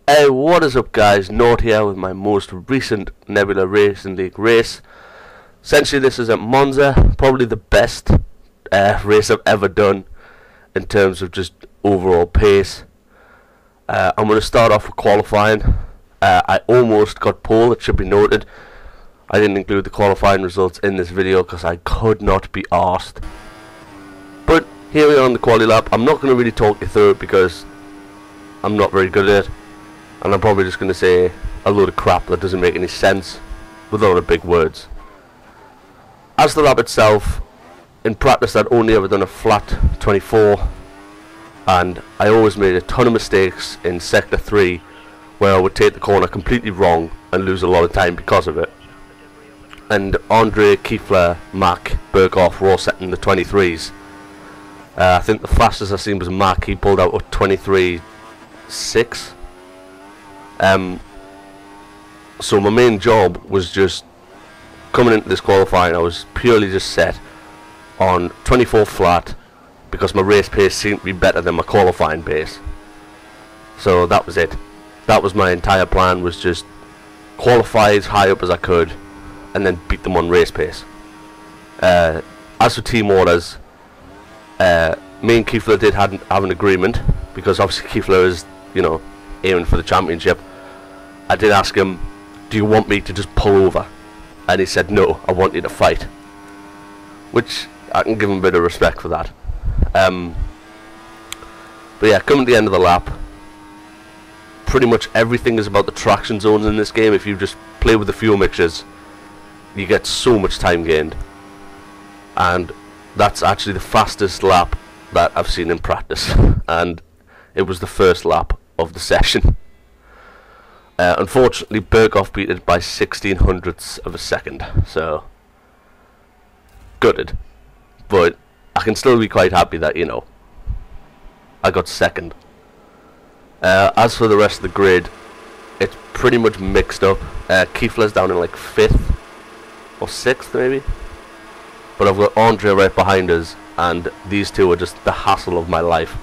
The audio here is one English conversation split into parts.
Hey, what is up guys, Nord here with my most recent Nebula Racing League race. Essentially this is at Monza, probably the best race I've ever done in terms of just overall pace. I'm going to start off with qualifying. I almost got pole, it should be noted. I didn't include the qualifying results in this video because I could not be arsed. But here we are on the quali lap. I'm not going to really talk you through it because I'm not very good at it. And I'm probably just going to say a load of crap that doesn't make any sense with a lot of big words. As the lap itself, in practice I'd only ever done a flat 24, and I always made a ton of mistakes in sector 3 where I would take the corner completely wrong and lose a lot of time because of it. And Andre, Kifla, Mac, Birkoff were all setting the 23s. I think the fastest I seen was Mac. He pulled out a 23.6. So my main job was just coming into this qualifying. I was purely just set on 24 flat because my race pace seemed to be better than my qualifying pace. So that was it. That was my entire plan, was just qualify as high up as I could and then beat them on race pace. As for team orders, me and Kifla did have an agreement, because obviously Kifla is, you know, aiming for the championship. I did ask him, do you want me to just pull over? And he said, no, I want you to fight. Which I can give him a bit of respect for that. But yeah, coming to the end of the lap, pretty much everything is about the traction zones in this game. If you just play with the fuel mixtures, you get so much time gained. And that's actually the fastest lap that I've seen in practice. And it was the first lap of the session. Unfortunately, Birkoff beat it by 1600ths of a second, so gutted. But I can still be quite happy that, you know, I got second. As for the rest of the grid, it's pretty much mixed up. Kifla's down in like 5th or 6th maybe, but I've got Andre right behind us, and these two are just the hassle of my life.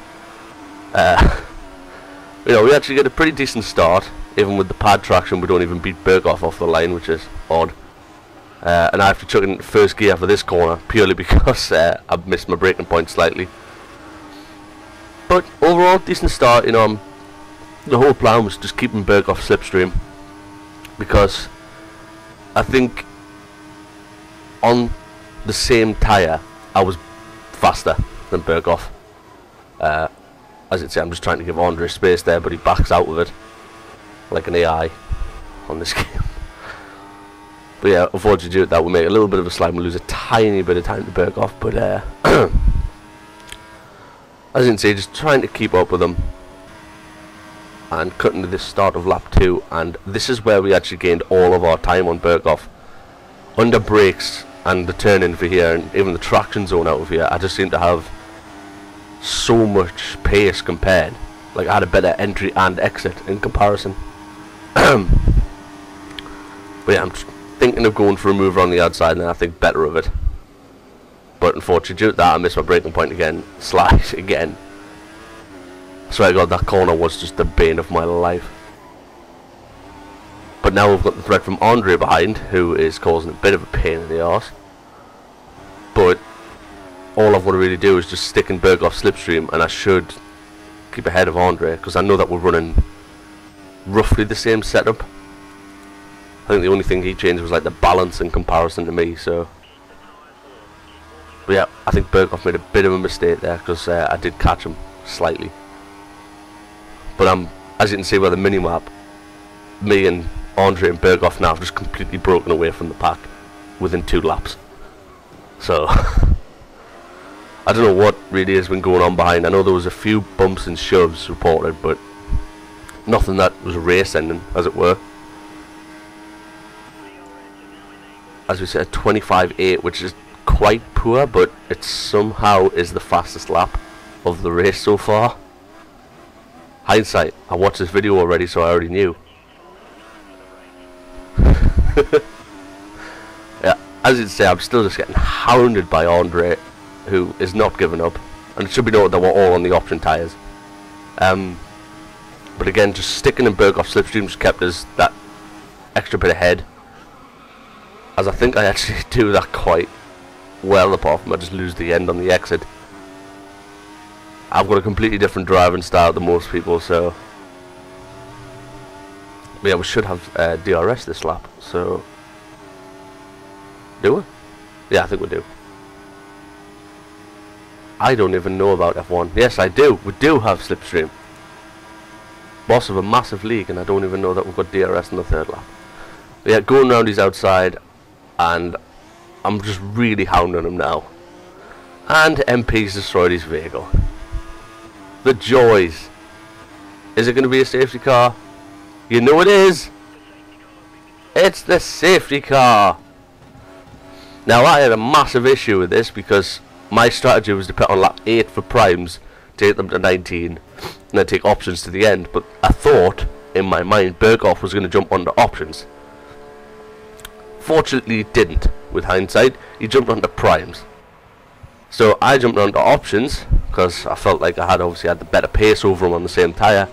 You know, we actually get a pretty decent start. Even with the pad traction, we don't even beat Birkoff off the line, which is odd. And I have to chuck it into first gear for this corner, purely because I've missed my braking point slightly. But overall, decent start. You know, the whole plan was just keeping Birkoff slipstream, because I think on the same tyre, I was faster than Birkoff. As I say, I'm just trying to give Andre space there, but he backs out with it like an AI on this game. But yeah, unfortunately due to that, we make a little bit of a slide, we lose a tiny bit of time to Birkoff, but as you can see, just trying to keep up with them and cutting to this start of lap 2, and this is where we actually gained all of our time on Birkoff. Under brakes and the turn in for here, and even the traction zone out of here, I just seem to have so much pace compared. Like, I had a better entry and exit in comparison. But yeah, I'm thinking of going for a move around the outside, and I think better of it. But unfortunately, due to that, I missed my braking point again. Slide again. I swear to God, that corner was just the bane of my life. But now we've got the threat from Andre behind, who is causing a bit of a pain in the arse. But all I've got to really do is just stick in Birkoff slipstream, and I should keep ahead of Andre, because I know that we're running roughly the same setup. I think the only thing he changed was like the balance in comparison to me. So, but yeah, I think Birkoff made a bit of a mistake there, because I did catch him slightly. But as you can see by the mini-map, me and Andre and Birkoff now have just completely broken away from the pack within 2 laps. So I don't know what really has been going on behind. I know there was a few bumps and shoves reported, but nothing that was race ending, as it were. As we said, 25.8, which is quite poor, but it somehow is the fastest lap of the race so far. Hindsight, I watched this video already, so I already knew. Yeah, as you say, I'm still just getting hounded by Andre, who is not giving up. And it should be noted that we're all on the option tyres. But again, just sticking in Birkoff slipstream just kept us that extra bit ahead. As I think I actually do that quite well, apart from I just lose the end on the exit. I've got a completely different driving style than most people, so... But yeah, we should have DRS this lap, so... Do we? Yeah, I think we do. I don't even know about F1. Yes, I do. We do have slipstream. Boss of a massive league, and I don't even know that we've got DRS in the third lap. But yeah, going round his outside, and I'm just really hounding him now. And MP's destroyed his vehicle. The joys. Is it going to be a safety car? You know it is. It's the safety car. Now I had a massive issue with this because my strategy was to put on lap 8 for primes, take them to 19, and then take options to the end. But I thought, in my mind, Birkoff was going to jump onto options. Fortunately he didn't, with hindsight. He jumped onto primes. So I jumped onto options, because I felt like I had obviously had the better pace over him on the same tyre.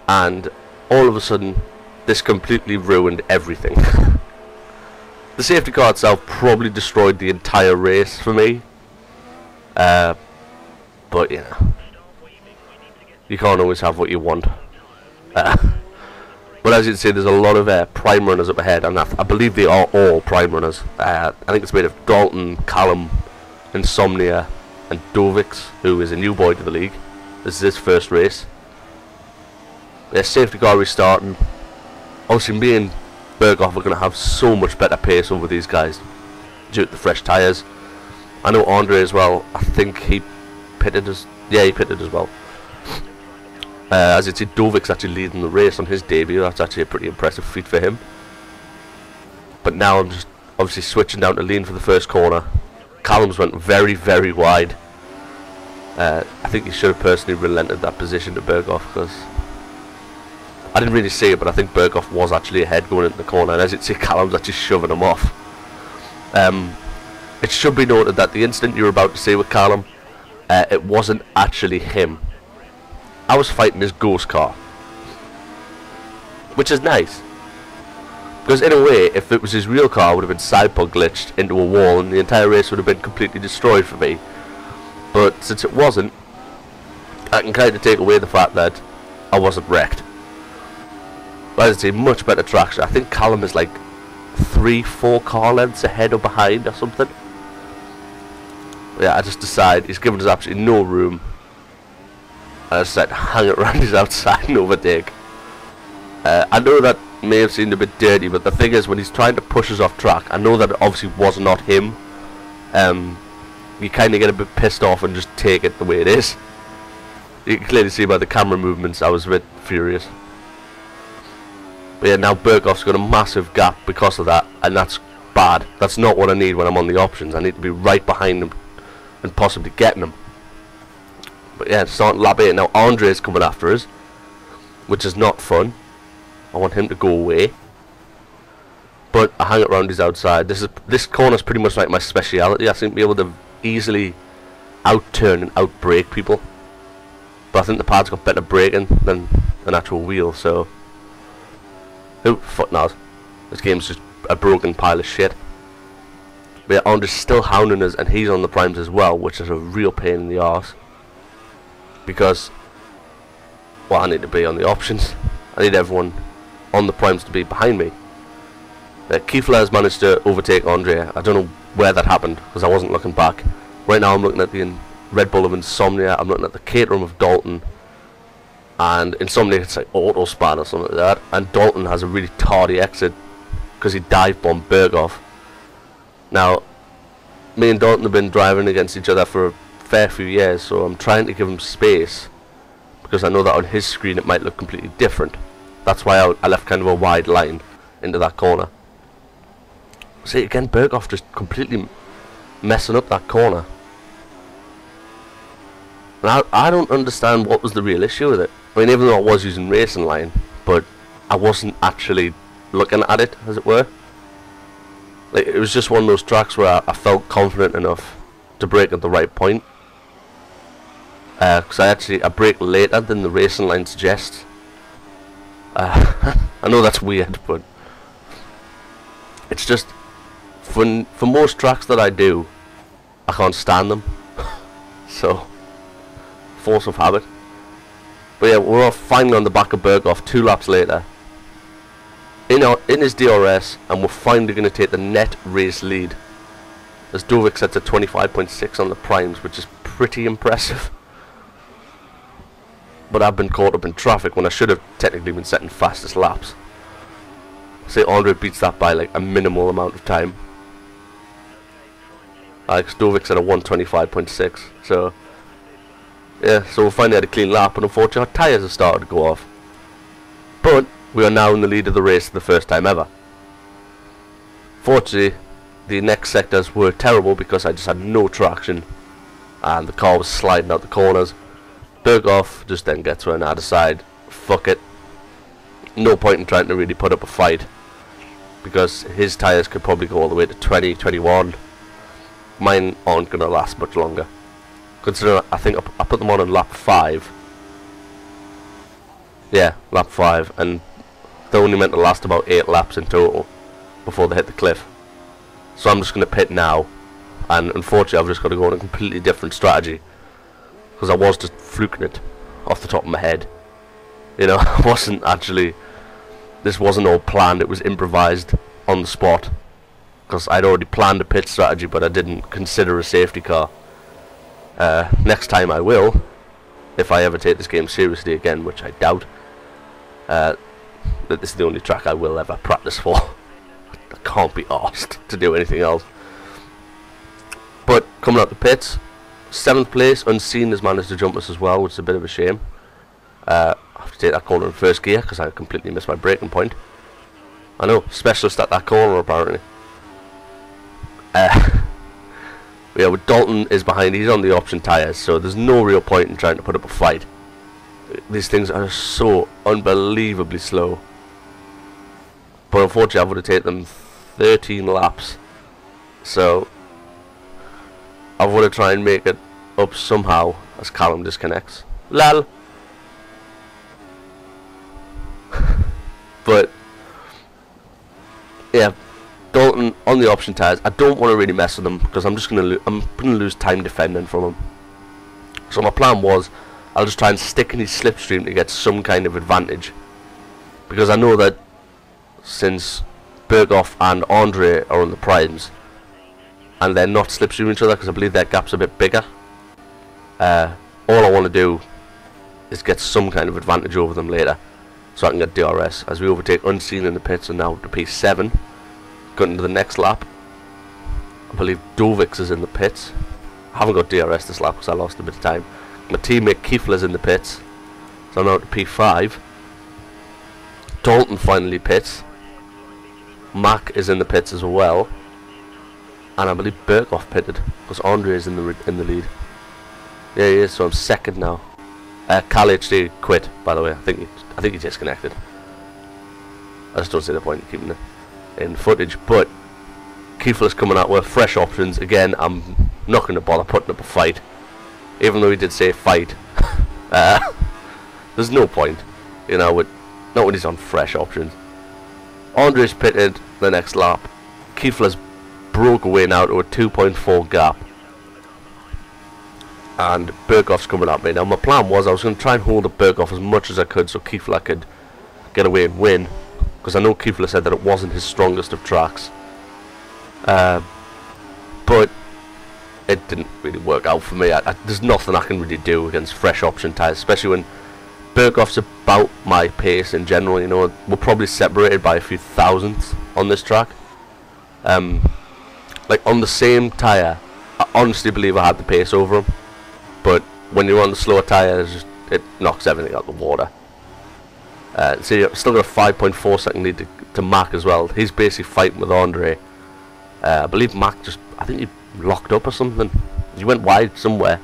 And all of a sudden, this completely ruined everything. The safety car itself probably destroyed the entire race for me. But you know, you can't always have what you want. But as you can see, there's a lot of prime runners up ahead, and I believe they are all prime runners. I think it's made of Dalton, Callum, Insomnia, and Dovix, who is a new boy to the league. This is his first race. Their safety car restarting. Obviously, me and Birkoff are going to have so much better pace over these guys due to the fresh tyres. I know Andre as well. I think he pitted as... Yeah, he pitted as well. As you see, Dovix actually leading the race on his debut. That's actually a pretty impressive feat for him. But now I'm just obviously switching down to lean for the first corner. Callum's went very, very wide. I think he should have personally relented that position to Birkoff, because I didn't really see it, but I think Birkoff was actually ahead going into the corner, and as you see, Callum's actually shoving him off. It should be noted that the incident you were about to see with Callum, it wasn't actually him. I was fighting his ghost car, which is nice, because in a way, if it was his real car, I would have been sidepod glitched into a wall and the entire race would have been completely destroyed for me. But since it wasn't, I can kind of take away the fact that I wasn't wrecked. But as I say, much better traction. I think Callum is like 3-4 car lengths ahead or behind or something. But yeah, I just decide he's given us absolutely no room. I just said hang it around his outside and overtake. I know that may have seemed a bit dirty, but the thing is, when he's trying to push us off track, I know that it obviously was not him. You kind of get a bit pissed off and just take it the way it is. You can clearly see by the camera movements I was a bit furious. But yeah, now Birkoff's got a massive gap because of that, and that's bad. That's not what I need when I'm on the options. I need to be right behind him and possibly getting him. But yeah, starting lap 8. Now Andre's coming after us, which is not fun. I want him to go away. But I hang it around his outside. This corner's pretty much like my speciality. I seem to be able to easily out-turn and out-brake people. But I think the pad's got better braking than an actual wheel, so... Oh, fuck knows. This game's just a broken pile of shit. But yeah, Andre's still hounding us, and he's on the primes as well, which is a real pain in the arse. Because, well, I need to be on the options. I need everyone on the primes to be behind me. Kifla has managed to overtake Andre. I don't know where that happened, because I wasn't looking back. Right now I'm looking at the Red Bull of Insomnia. I'm looking at the Caterham of Dalton. And Insomnia, it's like Autospan or something like that. And Dalton has a really tardy exit, because he dive-bombed Birkoff. Now, me and Dalton have been driving against each other for a fair few years, so I'm trying to give him space, because I know that on his screen it might look completely different. That's why I left kind of a wide line into that corner. See, again, Birkoff just completely messing up that corner. And I don't understand what was the real issue with it. I mean, even though I was using racing line, but I wasn't actually looking at it, as it were. Like, it was just one of those tracks where I felt confident enough to brake at the right point. Because I brake later than the racing line suggests. I know that's weird, but it's just for most tracks that I do, I can't stand them. So force of habit. But yeah, we're off finally on the back of Birkoff 2 laps later in his DRS, and we're finally going to take the net race lead as Dovik sets a 25.6 on the primes, which is pretty impressive. But I've been caught up in traffic when I should have technically been setting fastest laps. Say Andre beats that by like a minimal amount of time. Alex Dovik set a 125.6, so yeah, so we finally had a clean lap, and unfortunately our tyres have started to go off. But we are now in the lead of the race for the first time ever. Fortunately, the next sectors were terrible because I just had no traction and the car was sliding out the corners. Birkoff just then gets her and I decide, fuck it, no point in trying to really put up a fight because his tyres could probably go all the way to 20, 21. Mine aren't going to last much longer, considering I think I put them on lap 5. Yeah, lap 5, and they're only meant to last about 8 laps in total before they hit the cliff. So I'm just going to pit now, and unfortunately I've just got to go on a completely different strategy because I was just fluking it off the top of my head. You know, I wasn't actually, this wasn't all planned, it was improvised on the spot because I'd already planned a pit strategy, but I didn't consider a safety car. Next time I will, if I ever take this game seriously again, which I doubt. That this is the only track I will ever practice for. I can't be asked to do anything else. But coming out the pits, 7th place, Unseen has managed to jump us as well, which is a bit of a shame. I have to take that corner in first gear because I completely missed my braking point. I know, specialist at that corner apparently. Yeah, with Dalton is behind, he's on the option tyres, so there's no real point in trying to put up a fight. These things are so unbelievably slow. But unfortunately I would have taken them 13 laps. So I want to try and make it up somehow as Callum disconnects. Lol. But yeah, Dalton on the option tyres. I don't want to really mess with them because I'm just gonna lose time defending from him. So my plan was I'll just try and stick in his slipstream to get some kind of advantage, because I know that since Birkoff and Andre are on the primes and they're not slipstreaming each other because I believe their gap's a bit bigger, all I want to do is get some kind of advantage over them later so I can get DRS as we overtake Unseen in the pits and now to P7. Going into the next lap, I believe Dovix is in the pits. I haven't got DRS this lap because I lost a bit of time. My teammate Kifla's in the pits, so I'm now to P5. Dalton finally pits. Mac is in the pits as well, and I believe Birkoff pitted because Andre is in the lead. Yeah, he is. So I'm second now. Cal HD quit, by the way. I think he disconnected. I just don't see the point in keeping it in footage. But Kifla's coming out with fresh options again. I'm not going to bother putting up a fight, even though he did say fight. There's no point, you know, not when he's on fresh options. Andre's pitted the next lap. Kifla's broke away now to a 2.4 gap, and Birkoff's coming at me. Now my plan was I was going to try and hold up Birkoff as much as I could so Kifla could get away and win, because I know Kifla said that it wasn't his strongest of tracks. But it didn't really work out for me. There's nothing I can really do against fresh option tyres, especially when Birkoff's about my pace in general. You know, we're probably separated by a few thousandths on this track. Like on the same tyre, I honestly believe I had the pace over him, but when you're on the slower tyre, it knocks everything out the water. See, I've still got a 5.4 second lead to Mac as well. He's basically fighting with Andre. I believe Mac I think he locked up or something. He went wide somewhere.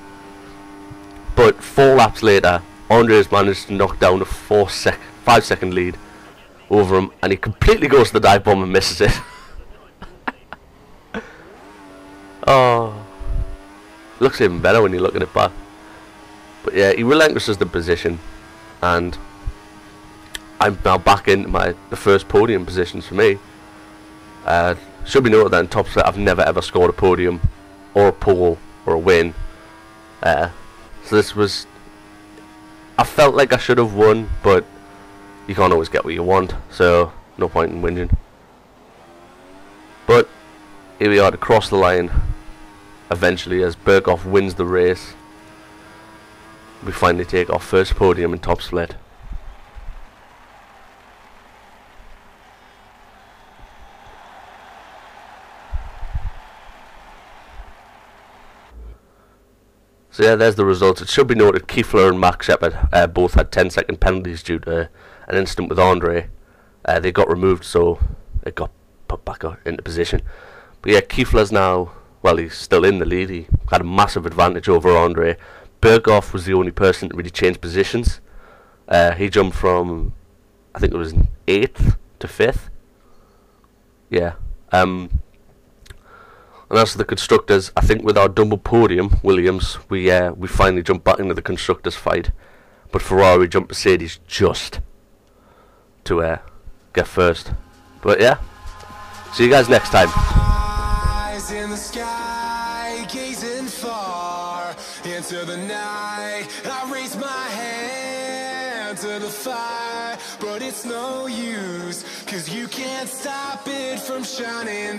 But 4 laps later, Andre has managed to knock down a 5 second lead over him, and he completely goes to the dive bomb and misses it. Oh, looks even better when you look at it back. But yeah, he relinquishes the position, and I'm now back in the first podium positions for me. Should be noted that in top split I've never ever scored a podium or a pole or a win. So this was, I felt like I should have won, but you can't always get what you want, so no point in whinging. But here we are to cross the line eventually as Birkoff wins the race. We finally take our first podium in top split. So yeah, there's the results. It should be noted Kifla and Max Shepard both had 10-second penalties due to an incident with Andre. They got removed, so it got put back into position. But yeah, Kifla's now, well, he's still in the lead. He had a massive advantage over Andre. Birkoff was the only person to really change positions. He jumped from, I think it was 8th to 5th. Yeah. And as for the constructors, I think with our double podium, Williams, we finally jumped back into the constructors fight. But Ferrari jumped Mercedes just to get first. But yeah, see you guys next time. Eyes in the sky, gazing far into the night. I raise my hand to the fire, but it's no use, 'cause you can't stop it from shining.